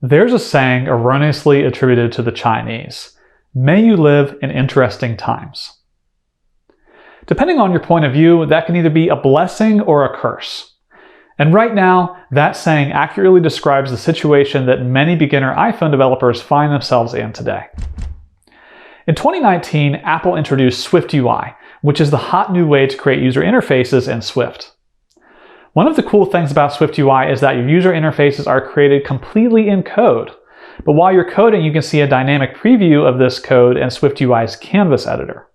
There's a saying erroneously attributed to the Chinese: "May you live in interesting times." Depending on your point of view, that can either be a blessing or a curse. And right now, that saying accurately describes the situation that many beginner iPhone developers find themselves in today. In 2019, Apple introduced SwiftUI, which is the hot new way to create user interfaces in Swift. One of the cool things about SwiftUI is that your user interfaces are created completely in code. But while you're coding, you can see a dynamic preview of this code in SwiftUI's Canvas editor.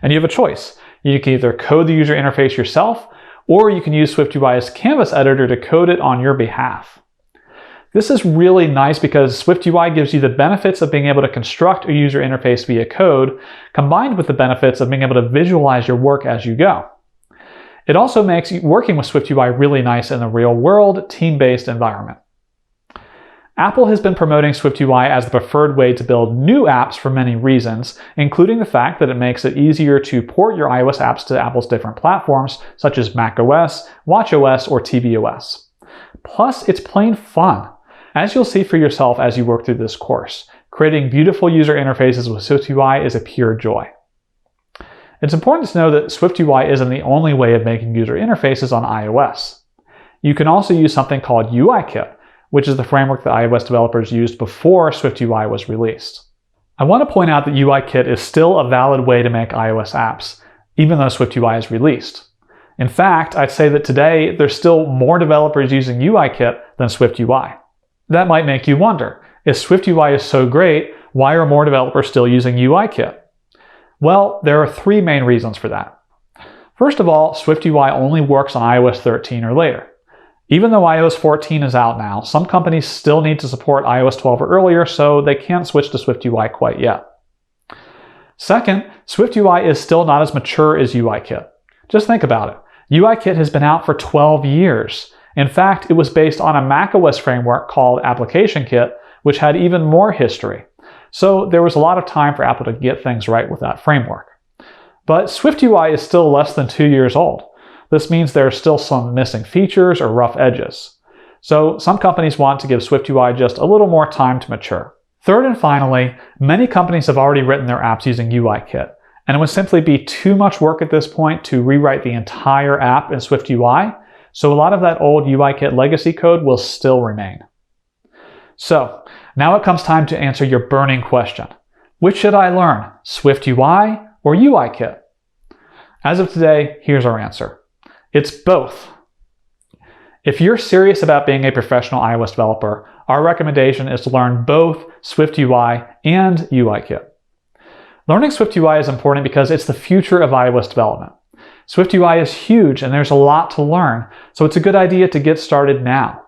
And you have a choice. You can either code the user interface yourself, or you can use SwiftUI's Canvas editor to code it on your behalf. This is really nice because SwiftUI gives you the benefits of being able to construct a user interface via code, combined with the benefits of being able to visualize your work as you go. It also makes working with SwiftUI really nice in the real-world, team-based environment. Apple has been promoting SwiftUI as the preferred way to build new apps for many reasons, including the fact that it makes it easier to port your iOS apps to Apple's different platforms, such as macOS, watchOS, or tvOS. Plus, it's plain fun. As you'll see for yourself as you work through this course, creating beautiful user interfaces with SwiftUI is a pure joy. It's important to know that SwiftUI isn't the only way of making user interfaces on iOS. You can also use something called UIKit, which is the framework that iOS developers used before SwiftUI was released. I want to point out that UIKit is still a valid way to make iOS apps, even though SwiftUI is released. In fact, I'd say that today there's still more developers using UIKit than SwiftUI. That might make you wonder, if SwiftUI is so great, why are more developers still using UIKit? Well, there are three main reasons for that. First of all, SwiftUI only works on iOS 13 or later. Even though iOS 14 is out now, some companies still need to support iOS 12 or earlier, so they can't switch to SwiftUI quite yet. Second, SwiftUI is still not as mature as UIKit. Just think about it. UIKit has been out for 12 years. In fact, it was based on a macOS framework called Application Kit, which had even more history. So there was a lot of time for Apple to get things right with that framework. But SwiftUI is still less than 2 years old. This means there are still some missing features or rough edges. So some companies want to give SwiftUI just a little more time to mature. Third and finally, many companies have already written their apps using UIKit, and it would simply be too much work at this point to rewrite the entire app in SwiftUI, so a lot of that old UIKit legacy code will still remain. So, now it comes time to answer your burning question. Which should I learn, SwiftUI or UIKit? As of today, here's our answer. It's both. If you're serious about being a professional iOS developer, our recommendation is to learn both SwiftUI and UIKit. Learning SwiftUI is important because it's the future of iOS development. SwiftUI is huge and there's a lot to learn, so it's a good idea to get started now.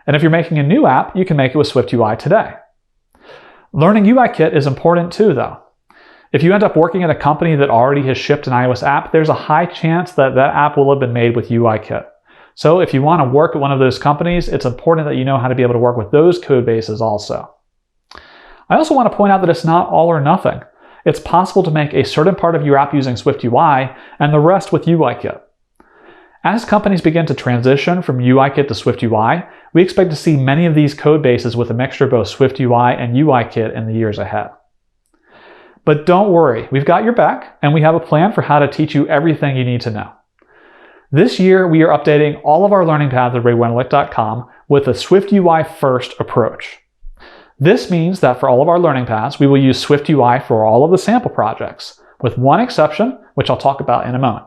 And if you're making a new app, you can make it with SwiftUI today. Learning UIKit is important too, though. If you end up working at a company that already has shipped an iOS app, there's a high chance that that app will have been made with UIKit. So if you want to work at one of those companies, it's important that you know how to be able to work with those code bases also. I also want to point out that it's not all or nothing. It's possible to make a certain part of your app using SwiftUI and the rest with UIKit. As companies begin to transition from UIKit to SwiftUI, we expect to see many of these code bases with a mixture of both SwiftUI and UIKit in the years ahead. But don't worry, we've got your back, and we have a plan for how to teach you everything you need to know. This year, we are updating all of our learning paths at RayWenderlich.com with a SwiftUI first approach. This means that for all of our learning paths, we will use SwiftUI for all of the sample projects, with one exception, which I'll talk about in a moment.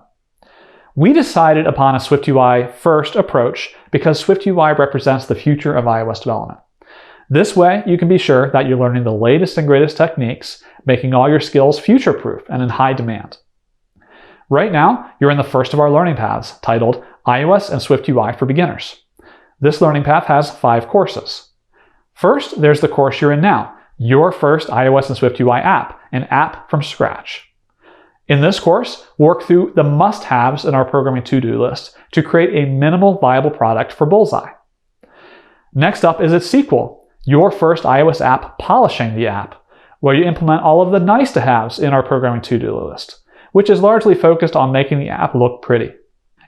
We decided upon a SwiftUI first approach because SwiftUI represents the future of iOS development. This way, you can be sure that you're learning the latest and greatest techniques, making all your skills future-proof and in high demand. Right now, you're in the first of our learning paths, titled iOS and SwiftUI for Beginners. This learning path has 5 courses. First, there's the course you're in now, Your First iOS and SwiftUI App, an app from scratch. In this course, work through the must-haves in our programming to-do list to create a minimal viable product for Bullseye. Next up is its sequel, Your First iOS App Polishing the App, where you implement all of the nice-to-haves in our programming to-do list, which is largely focused on making the app look pretty.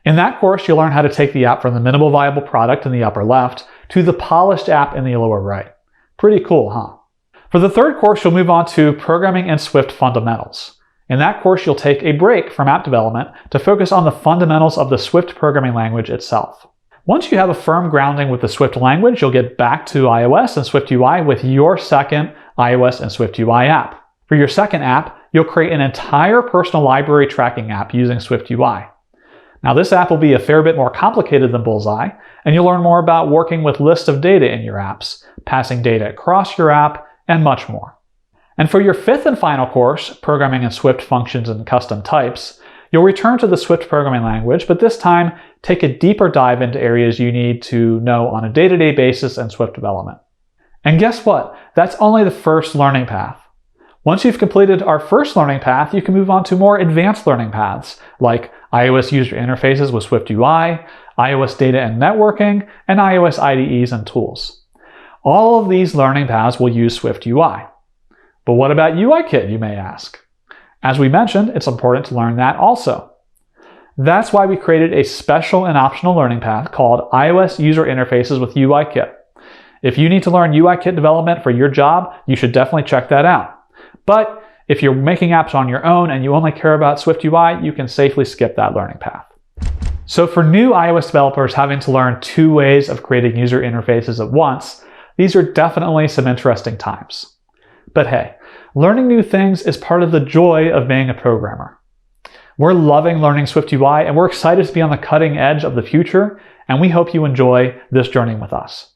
In that course, you'll learn how to take the app from the minimal viable product in the upper left to the polished app in the lower right. Pretty cool, huh? For the third course, you'll move on to Programming in Swift Fundamentals. In that course, you'll take a break from app development to focus on the fundamentals of the Swift programming language itself. Once you have a firm grounding with the Swift language, you'll get back to iOS and SwiftUI with your second iOS and SwiftUI app. For your second app, you'll create an entire personal library tracking app using SwiftUI. Now, this app will be a fair bit more complicated than Bullseye, and you'll learn more about working with lists of data in your apps, passing data across your app, and much more. And for your fifth and final course, Programming in Swift Functions and Custom Types, you'll return to the Swift programming language, but this time take a deeper dive into areas you need to know on a day-to-day basis in Swift development. And guess what? That's only the first learning path. Once you've completed our first learning path, you can move on to more advanced learning paths, like iOS user interfaces with SwiftUI, iOS data and networking, and iOS IDEs and tools. All of these learning paths will use SwiftUI. But what about UIKit, you may ask? As we mentioned, it's important to learn that also. That's why we created a special and optional learning path called iOS User Interfaces with UIKit. If you need to learn UIKit development for your job, you should definitely check that out. But if you're making apps on your own and you only care about SwiftUI, you can safely skip that learning path. So for new iOS developers having to learn two ways of creating user interfaces at once, these are definitely some interesting times. But hey, learning new things is part of the joy of being a programmer. We're loving learning SwiftUI, and we're excited to be on the cutting edge of the future, and we hope you enjoy this journey with us.